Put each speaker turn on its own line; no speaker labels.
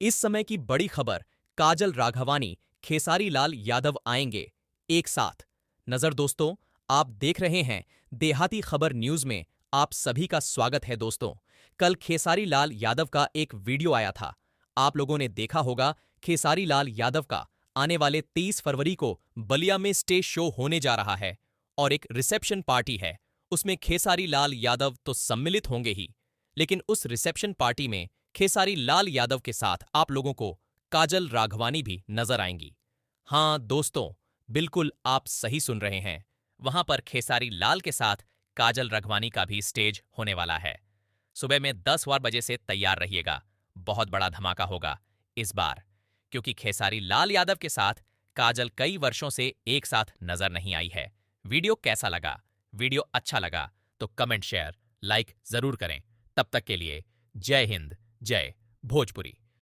इस समय की बड़ी खबर, काजल राघवानी, खेसारी लाल यादव आएंगे एक साथ। नजर दोस्तों, आप देख रहे हैं देहाती खबर न्यूज में। आप सभी का स्वागत है दोस्तों। कल खेसारी लाल यादव का एक वीडियो आया था। आप लोगों ने देखा होगा, खेसारी लाल यादव का आने वाले 30 फरवरी को बलिया में स्टेज शो होने जा रहा है और एक रिसेप्शन पार्टी है। उसमें खेसारी लाल यादव तो सम्मिलित होंगे ही, लेकिन उस रिसेप्शन पार्टी में खेसारी लाल यादव के साथ आप लोगों को काजल राघवानी भी नजर आएंगी। हां दोस्तों, बिल्कुल आप सही सुन रहे हैं। वहां पर खेसारी लाल के साथ काजल राघवानी का भी स्टेज होने वाला है। सुबह में 10 बजे से तैयार रहिएगा। बहुत बड़ा धमाका होगा इस बार, क्योंकि खेसारी लाल यादव के साथ काजल कई वर्षों से एक साथ नजर नहीं आई है। वीडियो कैसा लगा? वीडियो अच्छा लगा तो कमेंट, शेयर, लाइक जरूर करें। तब तक के लिए जय हिंद, जय भोजपुरी।